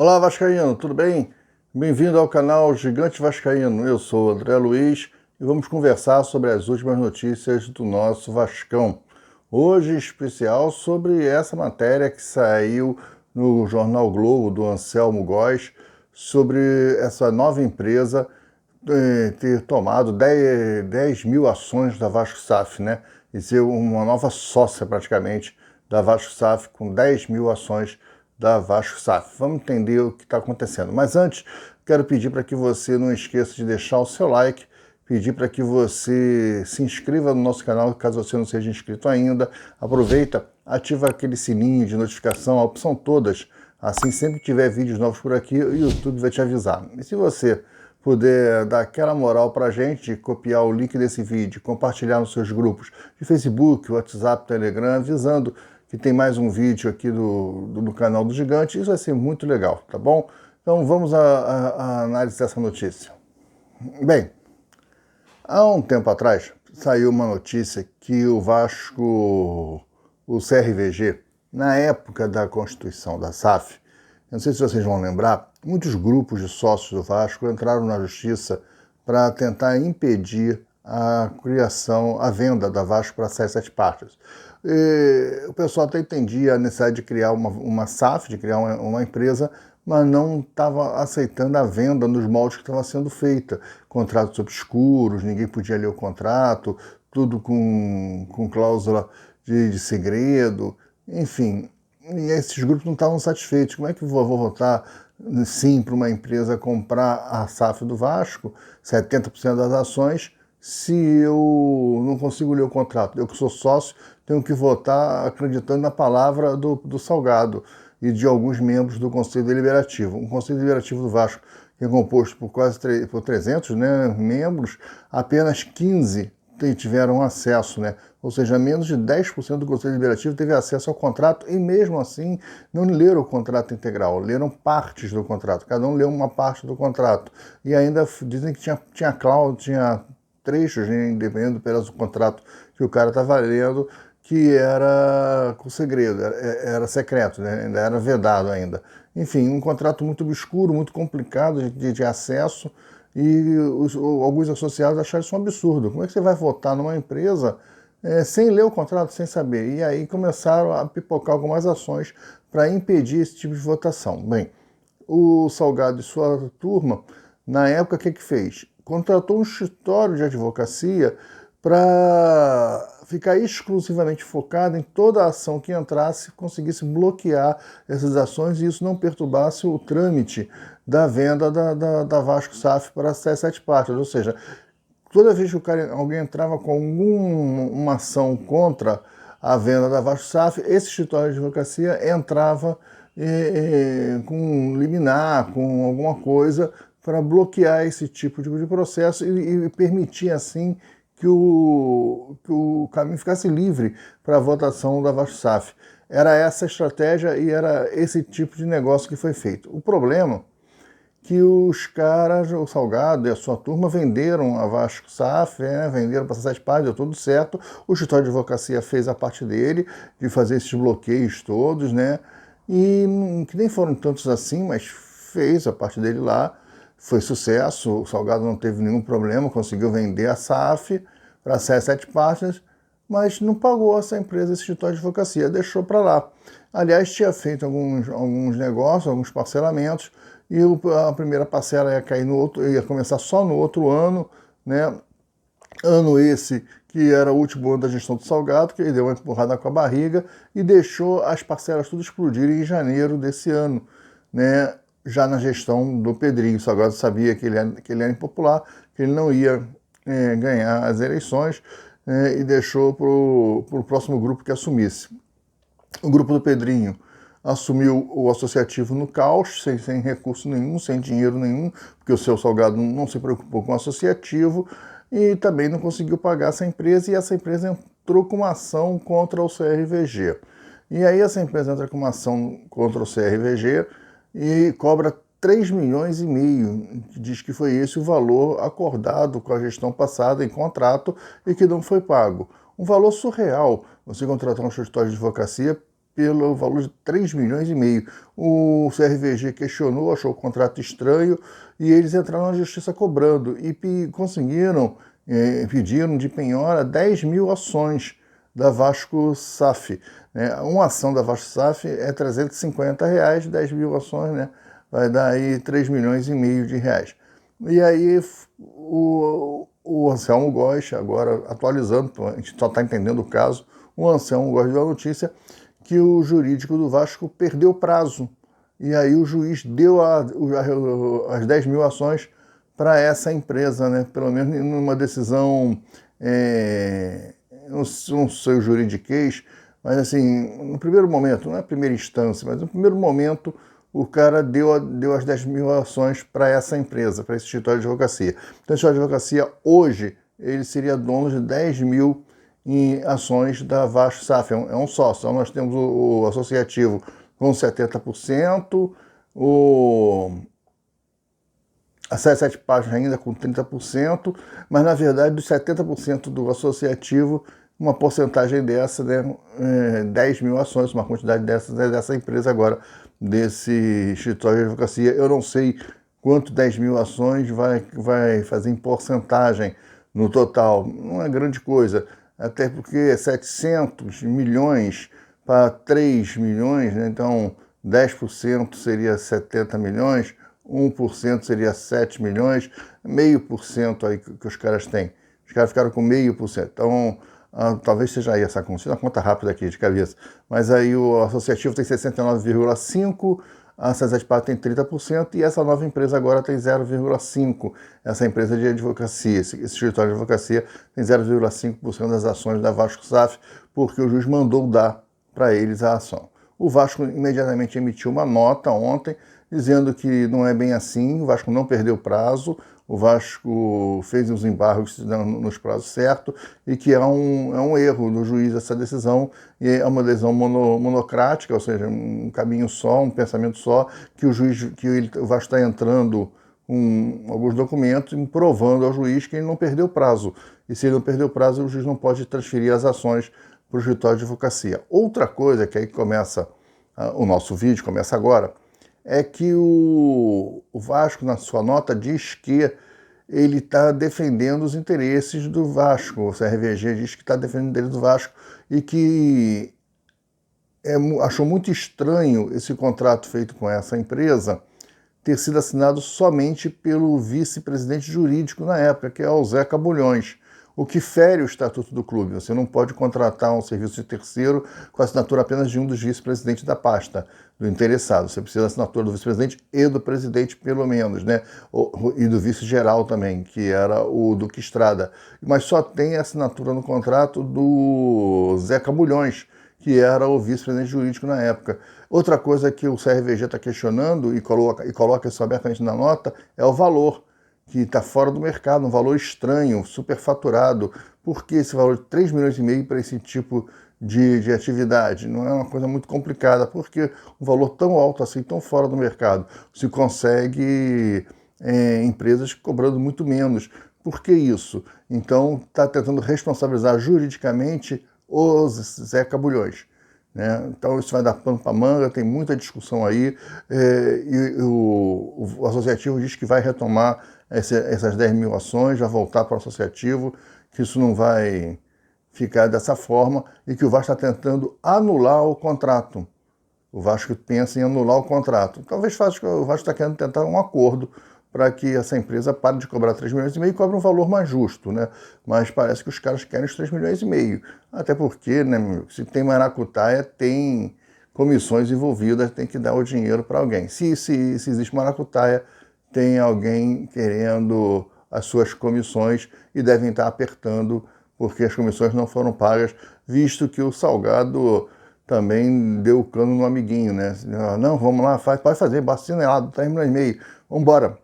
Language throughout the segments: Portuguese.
Olá, Vascaíno, tudo bem? Bem-vindo ao canal Gigante Vascaíno. Eu sou André Luiz e vamos conversar sobre as últimas notícias do nosso Vascão. Hoje, especial sobre essa matéria que saiu no Jornal Globo, do Anselmo Góes, sobre essa nova empresa ter tomado 10 mil ações da Vasco SAF, né? E ser uma nova sócia, praticamente, da Vasco SAF, com 10 mil ações da Vasco SAF. Vamos entender o que está acontecendo. Mas antes, quero pedir para que você não esqueça de deixar o seu like, pedir para que você se inscreva no nosso canal, caso você não seja inscrito ainda. Aproveita, ativa aquele sininho de notificação, a opção todas. Assim, sempre que tiver vídeos novos por aqui, o YouTube vai te avisar. E se você puder dar aquela moral para a gente, copiar o link desse vídeo, compartilhar nos seus grupos de Facebook, WhatsApp, Telegram, avisando que tem mais um vídeo aqui do canal do Gigante, isso vai ser muito legal, tá bom? Então vamos à análise dessa notícia. Bem, há um tempo atrás saiu uma notícia que o Vasco, o CRVG, na época da constituição da SAF, não sei se vocês vão lembrar, muitos grupos de sócios do Vasco entraram na justiça para tentar impedir a criação, a venda da Vasco para 7 partes. O pessoal até entendia a necessidade de criar uma SAF, de criar uma empresa, mas não estava aceitando a venda nos moldes que estava sendo feita. Contratos obscuros, ninguém podia ler o contrato, tudo com cláusula de segredo, enfim. E esses grupos não estavam satisfeitos. Como é que eu vou votar sim para uma empresa comprar a SAF do Vasco, 70% das ações, se eu não consigo ler o contrato? Eu que sou sócio, tenho que votar acreditando na palavra do Salgado e de alguns membros do Conselho Deliberativo. Um Conselho Deliberativo do Vasco que é composto por quase 300 membros, apenas 15 tiveram acesso, né? Ou seja, menos de 10% do Conselho Deliberativo teve acesso ao contrato e mesmo assim não leram o contrato integral, leram partes do contrato, cada um leu uma parte do contrato. E ainda dizem que tinha cláusula, tinha trechos, né, dependendo do pedaço do contrato que o cara estava lendo, que era com segredo, era secreto, né? Ainda era vedado ainda. Enfim, um contrato muito obscuro, muito complicado de acesso, e alguns associados acharam isso um absurdo. Como é que você vai votar numa empresa sem ler o contrato, sem saber? E aí começaram a pipocar algumas ações para impedir esse tipo de votação. Bem, o Salgado e sua turma, na época, o que fez? Contratou um escritório de advocacia para ficar exclusivamente focado em toda a ação que entrasse, conseguisse bloquear essas ações e isso não perturbasse o trâmite da venda da Vasco SAF para as 7 partes. Ou seja, toda vez que alguém entrava com uma ação contra a venda da Vasco SAF, esse escritório de advocacia entrava com liminar, com alguma coisa para bloquear esse tipo de processo e permitir assim que o caminho ficasse livre para a votação da Vasco SAF. Era essa a estratégia e era esse tipo de negócio que foi feito. O problema é que os caras, o Salgado e a sua turma, venderam a Vasco SAF, venderam para 7 partes, deu tudo certo. O escritório de advocacia fez a parte dele, de fazer esses bloqueios todos, né? E que nem foram tantos assim, mas fez a parte dele lá. Foi sucesso, o Salgado não teve nenhum problema, conseguiu vender a SAF para 7 partes, mas não pagou essa empresa, esse escritório de advocacia, deixou para lá. Aliás, tinha feito alguns negócios, alguns parcelamentos, e a primeira parcela ia cair ia começar só no outro ano, né? Ano esse que era o último ano da gestão do Salgado, que ele deu uma empurrada com a barriga e deixou as parcelas tudo explodirem em janeiro desse ano, né? Já na gestão do Pedrinho. O Salgado sabia que ele era impopular, que ele não ia ganhar as eleições, e deixou para o próximo grupo que assumisse. O grupo do Pedrinho assumiu o associativo no caos, sem recurso nenhum, sem dinheiro nenhum, porque o seu Salgado não se preocupou com o associativo e também não conseguiu pagar essa empresa, e essa empresa entrou com uma ação contra o CRVG. E aí essa empresa entra com uma ação contra o CRVG e cobra 3 milhões e meio, diz que foi esse o valor acordado com a gestão passada em contrato e que não foi pago. Um valor surreal, você contratar um escritório de advocacia pelo valor de 3,5 milhões. O CRVG questionou, achou o contrato estranho e eles entraram na justiça cobrando e conseguiram, pediram de penhora 10 mil ações da Vasco SAF. Né? Uma ação da Vasco SAF é R$350, 10 mil ações, né? Vai dar aí 3,5 milhões de reais. E aí o Anselmo Góes, agora atualizando, a gente só está entendendo o caso, o Anselmo Góes deu a notícia que o jurídico do Vasco perdeu o prazo. E aí o juiz deu as 10 mil ações para essa empresa, né? Pelo menos numa decisão, não sei o juridiquês, mas assim, no primeiro momento, não é a primeira instância, mas no primeiro momento, o cara deu as 10 mil ações para essa empresa, para esse escritório de advocacia. Então, esse escritório de advocacia, hoje, ele seria dono de 10 mil em ações da Vasco SAF, é um sócio. Então, nós temos o associativo com 70%, a 77 páginas ainda com 30%, mas, na verdade, dos 70% do associativo, uma porcentagem dessa, né, 10 mil ações, uma quantidade dessa empresa agora, desse escritório de advocacia. Eu não sei quanto 10 mil ações vai fazer em porcentagem no total. Não é grande coisa, até porque 700 milhões para 3 milhões, né? Então 10% seria 70 milhões, 1% seria 7 milhões, 0,5% aí que os caras têm. Os caras ficaram com 0,5%. Então, talvez seja aí essa conta, uma conta rápida aqui de cabeça. Mas aí o associativo tem 69,5%, a 77 tem 30% e essa nova empresa agora tem 0,5%. Essa empresa de advocacia, esse escritório de advocacia tem 0,5% das ações da Vasco SAF, porque o juiz mandou dar para eles a ação. O Vasco imediatamente emitiu uma nota ontem, dizendo que não é bem assim, o Vasco não perdeu prazo, o Vasco fez os embargos nos prazos certos e que é um erro do juiz essa decisão, e é uma decisão monocrática, ou seja, um caminho só, um pensamento só, que o Vasco está entrando com alguns documentos provando ao juiz que ele não perdeu prazo. E se ele não perdeu prazo, o juiz não pode transferir as ações para o escritório de advocacia. Outra coisa, que aí começa o nosso vídeo, começa agora, é que o Vasco, na sua nota, diz que ele está defendendo os interesses do Vasco. O CRVG diz que está defendendo os interesses do Vasco e que achou muito estranho esse contrato feito com essa empresa ter sido assinado somente pelo vice-presidente jurídico na época, que é o Zeca Bulhões, o que fere o estatuto do clube. Você não pode contratar um serviço de terceiro com a assinatura apenas de um dos vice-presidentes da pasta, do interessado. Você precisa da assinatura do vice-presidente e do presidente, pelo menos, né? E do vice-geral também, que era o Duque Estrada. Mas só tem a assinatura no contrato do Zeca Bulhões, que era o vice-presidente jurídico na época. Outra coisa que o CRVG está questionando e coloca isso abertamente na nota é o valor, que está fora do mercado, um valor estranho, superfaturado. Por que esse valor de 3,5 milhões para esse tipo de atividade? Não é uma coisa muito complicada, porque um valor tão alto assim, tão fora do mercado, se consegue empresas cobrando muito menos. Por que isso? Então, está tentando responsabilizar juridicamente os Zeca Bulhões. Né? Então isso vai dar pano para manga, tem muita discussão aí, e o associativo diz que vai retomar essas 10 mil ações, vai voltar para o associativo, que isso não vai ficar dessa forma e que o Vasco está tentando anular o contrato. O Vasco pensa em anular o contrato. Talvez o Vasco está querendo tentar um acordo para que essa empresa pare de cobrar 3,5 milhões e cobre um valor mais justo, né? Mas parece que os caras querem os 3,5 milhões. Até porque, né, se tem maracutaia, tem comissões envolvidas, tem que dar o dinheiro para alguém. Se existe maracutaia, tem alguém querendo as suas comissões e devem estar apertando porque as comissões não foram pagas, visto que o Salgado também deu o cano no amiguinho, né? Não, vamos lá, pode fazer, bacinelado, 3,5 milhões, vamos embora.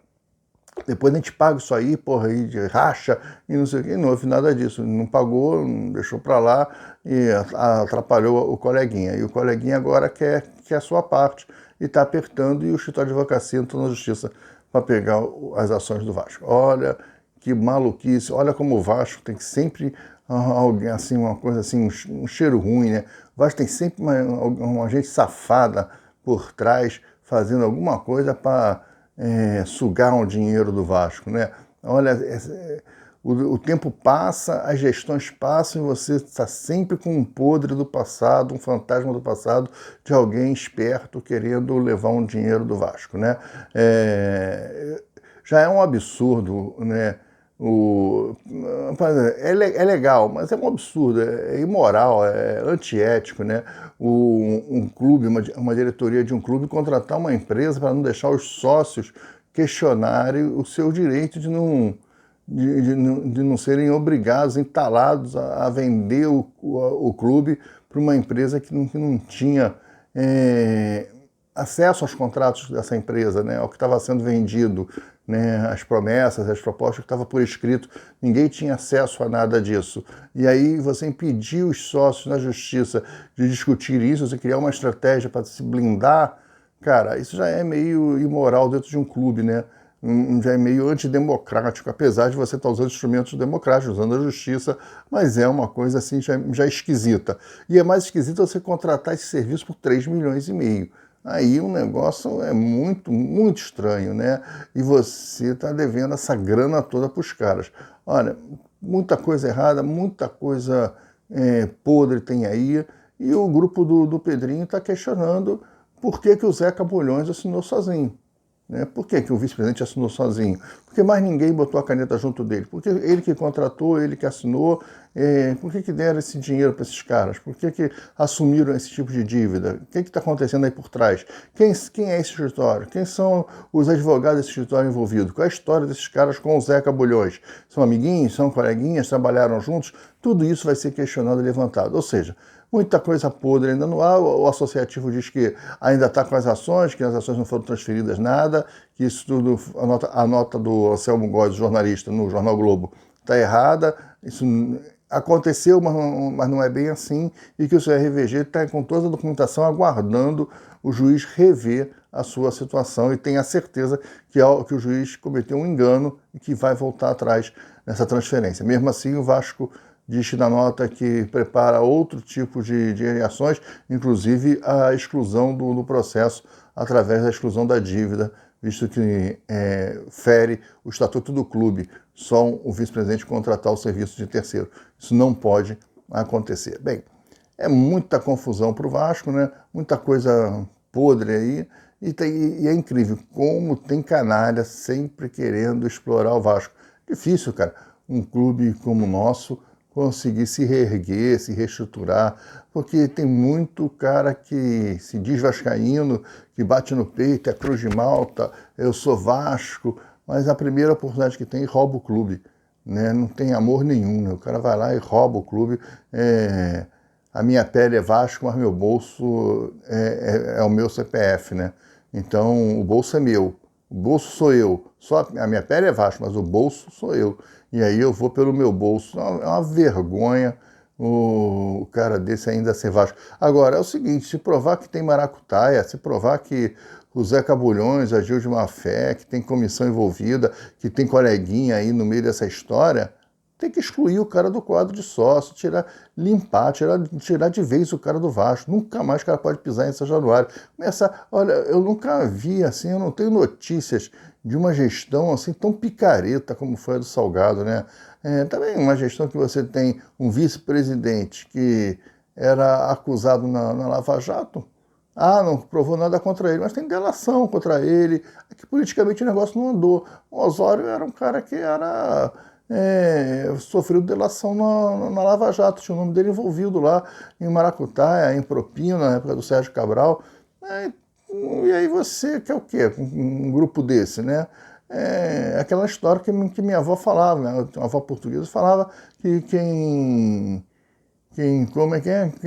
Depois a gente paga isso aí, porra, aí racha e não sei o que. Não houve nada disso. Não pagou, deixou para lá e atrapalhou o coleguinha. E o coleguinha agora quer a sua parte e está apertando, e o escritório de advocacia entrou na justiça para pegar as ações do Vasco. Olha que maluquice, olha como o Vasco tem que sempre alguém assim, uma coisa assim, um cheiro ruim, né? O Vasco tem sempre uma gente safada por trás, fazendo alguma coisa para sugar o dinheiro do Vasco, né? Olha, o tempo passa, as gestões passam e você está sempre com um podre do passado, um fantasma do passado de alguém esperto querendo levar um dinheiro do Vasco, né? Já é um absurdo, né? É legal, mas é um absurdo, é imoral, é antiético, né? Um clube, uma diretoria de um clube contratar uma empresa para não deixar os sócios questionarem o seu direito de não serem obrigados, entalados a vender o clube para uma empresa que não tinha acesso aos contratos dessa empresa, né, ao que estava sendo vendido, né, as promessas, as propostas que estavam por escrito, ninguém tinha acesso a nada disso. E aí você impedir os sócios na justiça de discutir isso, você criar uma estratégia para se blindar, cara, isso já é meio imoral dentro de um clube, né? Já é meio antidemocrático, apesar de você estar usando instrumentos democráticos, usando a justiça, mas é uma coisa assim já esquisita. E é mais esquisito você contratar esse serviço por 3,5 milhões. Aí o negócio é muito, muito estranho, né? E você está devendo essa grana toda para os caras. Olha, muita coisa errada, muita coisa podre tem aí, e o grupo do Pedrinho está questionando por que o Zeca Bulhões assinou sozinho. Né? Por que o vice-presidente assinou sozinho? Porque mais ninguém botou a caneta junto dele. Porque ele que contratou, ele que assinou. Por que deram esse dinheiro para esses caras? Por que assumiram esse tipo de dívida? O que está acontecendo aí por trás? Quem é esse escritório? Quem são os advogados desse escritório envolvido? Qual é a história desses caras com o Zeca Bulhões? São amiguinhos? São coleguinhas? Trabalharam juntos? Tudo isso vai ser questionado e levantado. Ou seja, muita coisa podre ainda no ar. O associativo diz que ainda está com as ações, que as ações não foram transferidas nada, que isso tudo, a nota do Anselmo Góes, jornalista, no Jornal Globo, está errada. Isso aconteceu, mas não é bem assim, e que o CRVG está com toda a documentação aguardando o juiz rever a sua situação e tem a certeza que o juiz cometeu um engano e que vai voltar atrás nessa transferência. Mesmo assim, o Vasco diz na nota que prepara outro tipo de ações, inclusive a exclusão do processo através da exclusão da dívida, visto que fere o estatuto do clube, só o vice-presidente contratar o serviço de terceiro. Isso não pode acontecer. Bem, é muita confusão para o Vasco, né? Muita coisa podre aí, e é incrível como tem canalha sempre querendo explorar o Vasco. Difícil, cara, um clube como o nosso conseguir se reerguer, se reestruturar, porque tem muito cara que se diz vascaíno, que bate no peito, é Cruz de Malta, eu sou Vasco, mas a primeira oportunidade que tem, rouba o clube, né? Não tem amor nenhum, né? O cara vai lá e rouba o clube, a minha pele é Vasco, mas meu bolso é o meu CPF, né? Então o bolso é meu, o bolso sou eu, só a minha pele é Vasco, mas o bolso sou eu. E aí eu vou pelo meu bolso. É uma vergonha o cara desse ainda ser Vasco. Agora, é o seguinte, se provar que tem maracutaia, se provar que o Zeca Bulhões agiu de má fé, que tem comissão envolvida, que tem coleguinha aí no meio dessa história, tem que excluir o cara do quadro de sócio, tirar de vez o cara do Vasco. Nunca mais o cara pode pisar em São Januário. Olha, eu nunca vi assim, eu não tenho notícias de uma gestão assim tão picareta como foi a do Salgado, né? Também uma gestão que você tem um vice-presidente que era acusado na Lava Jato. Não provou nada contra ele, mas tem delação contra ele, que politicamente o negócio não andou. O Osório era um cara que sofreu delação na Lava Jato, tinha o nome dele envolvido lá em maracutaia, em propina, na época do Sérgio Cabral. E aí você quer o quê? Um grupo desse, né? Aquela história que minha avó falava, minha avó portuguesa falava que quem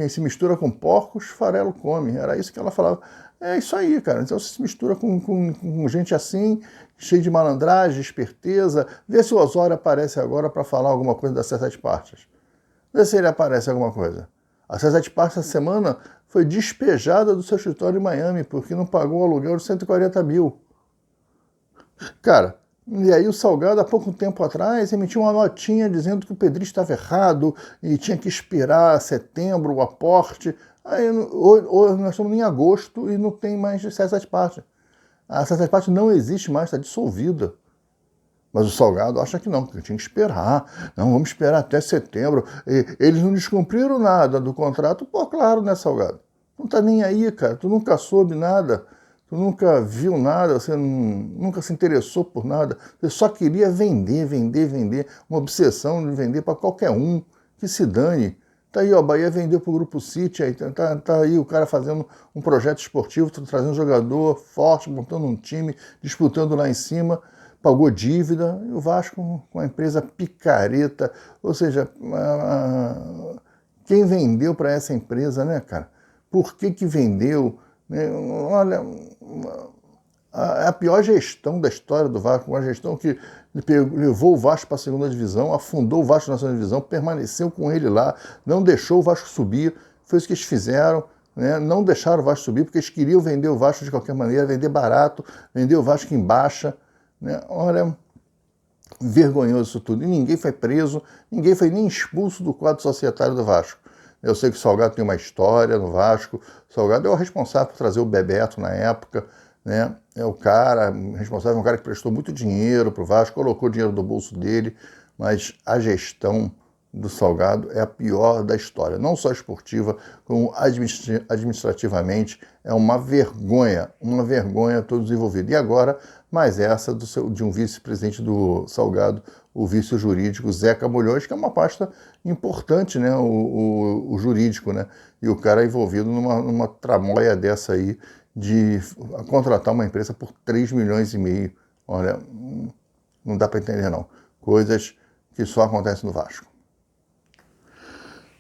se mistura com porcos, farelo come. Era isso que ela falava. É isso aí, cara. Então você se mistura com gente assim, cheio de malandragem, de esperteza. Vê se o Osório aparece agora para falar alguma coisa das 17 partes. Vê se ele aparece alguma coisa. A 17 partes essa semana foi despejada do seu escritório em Miami porque não pagou o aluguel de 140 mil. Cara, E aí o Salgado, há pouco tempo atrás, emitiu uma notinha dizendo que o Pedrinho estava errado e tinha que esperar setembro o aporte. Aí hoje nós estamos em agosto e não tem mais Cessas Partes. A Cessas Partes não existe mais, está dissolvida. Mas o Salgado acha que não, que tinha que esperar. Não, vamos esperar até setembro. Eles não descumpriram nada do contrato. Pô, claro, né, Salgado? Não tá nem aí, cara. Tu nunca soube nada. Tu nunca viu nada. Você nunca se interessou por nada. Você só queria vender, vender, vender. Uma obsessão de vender para qualquer um. Que se dane. Tá aí, ó, Bahia vendeu pro Grupo City. Aí, tá aí o cara fazendo um projeto esportivo, trazendo um jogador forte, montando um time, disputando lá em cima. Pagou dívida, e o Vasco com a empresa picareta, ou seja, quem vendeu para essa empresa, né, cara? Por que vendeu? Né? Olha, a pior gestão da história do Vasco, uma gestão que levou o Vasco para a segunda divisão, afundou o Vasco na segunda divisão, permaneceu com ele lá, não deixou o Vasco subir, foi isso que eles fizeram, né? Não deixaram o Vasco subir, porque eles queriam vender o Vasco de qualquer maneira, vender barato, vender o Vasco em baixa, né? Olha, vergonhoso isso tudo. E ninguém foi preso, ninguém foi nem expulso do quadro societário do Vasco. Eu sei que o Salgado tem uma história no Vasco. O Salgado é o responsável por trazer o Bebeto na época, né? É o cara responsável, um cara que prestou muito dinheiro para o Vasco, colocou dinheiro do bolso dele, mas a gestão do Salgado é a pior da história, não só esportiva, como administrativamente, é uma vergonha todo desenvolvido. E agora, mais essa de um vice-presidente do Salgado, o vice jurídico Zeca Molhões, que é uma pasta importante, né, o jurídico, né, e o cara é envolvido numa tramóia dessa aí, de contratar uma empresa por 3 milhões e meio. Olha, não dá para entender não. Coisas que só acontecem no Vasco.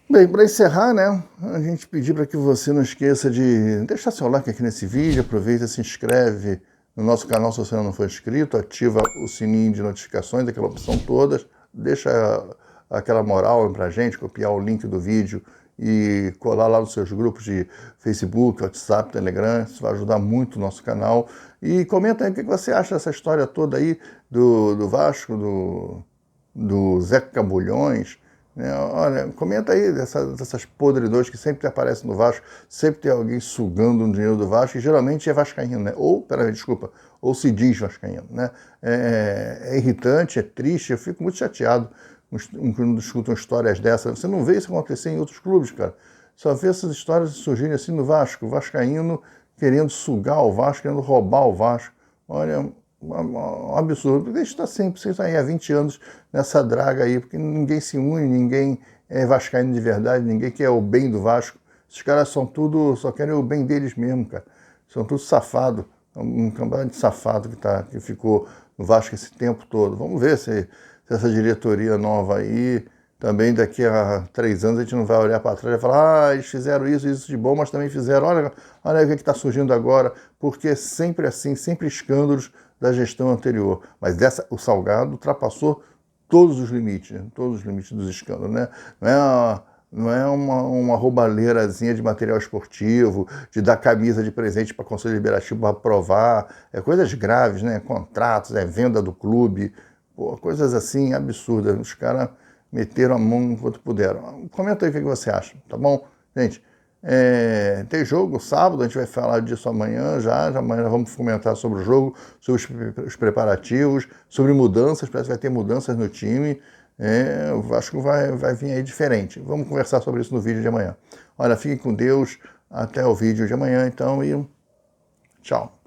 Bem, para encerrar, né, a gente pedir para que você não esqueça de deixar seu like aqui nesse vídeo, aproveita e se inscreve no nosso canal se você não for inscrito, ativa o sininho de notificações, aquela opção todas, deixa aquela moral para a gente, copiar o link do vídeo e colar lá nos seus grupos de Facebook, WhatsApp, Telegram, isso vai ajudar muito o nosso canal. E comenta aí o que você acha dessa história toda aí do Vasco, do Zeca Molhões, né? Olha, comenta aí dessas podridões que sempre aparecem no Vasco, sempre tem alguém sugando um dinheiro do Vasco, e geralmente é vascaíno, né? Ou se diz vascaíno, né? É irritante, é triste, eu fico muito chateado quando escutam histórias dessas. Você não vê isso acontecer em outros clubes, cara. Só vê essas histórias surgirem assim no Vasco, o vascaíno querendo sugar o Vasco, querendo roubar o Vasco. Olha, um absurdo. Porque a gente está sempre, vocês estão aí há 20 anos nessa draga aí, porque ninguém se une, ninguém é vascaíno de verdade, ninguém quer o bem do Vasco. Esses caras só querem o bem deles mesmo, cara. São todos safados, um campeonato de safado que ficou no Vasco esse tempo todo. Vamos ver se essa diretoria nova aí, também daqui a 3 anos a gente não vai olhar para trás e falar, eles fizeram isso de bom, mas também fizeram, olha o que está surgindo agora, porque é sempre assim, sempre escândalos da gestão anterior. Mas o Salgado ultrapassou todos os limites, né? Todos os limites dos escândalos, né? Não é uma roubalheirazinha de material esportivo, de dar camisa de presente para Conselho Deliberativo para aprovar, coisas graves, né? Contratos, venda do clube, pô, coisas assim absurdas. Os caras meteram a mão enquanto puderam. Comenta aí o que você acha, tá bom? Gente, tem jogo sábado, a gente vai falar disso amanhã já. Amanhã vamos comentar sobre o jogo, sobre os preparativos, sobre mudanças, parece que vai ter mudanças no time. O Vasco vai vir aí diferente. Vamos conversar sobre isso no vídeo de amanhã. Olha, fiquem com Deus, até o vídeo de amanhã então e tchau.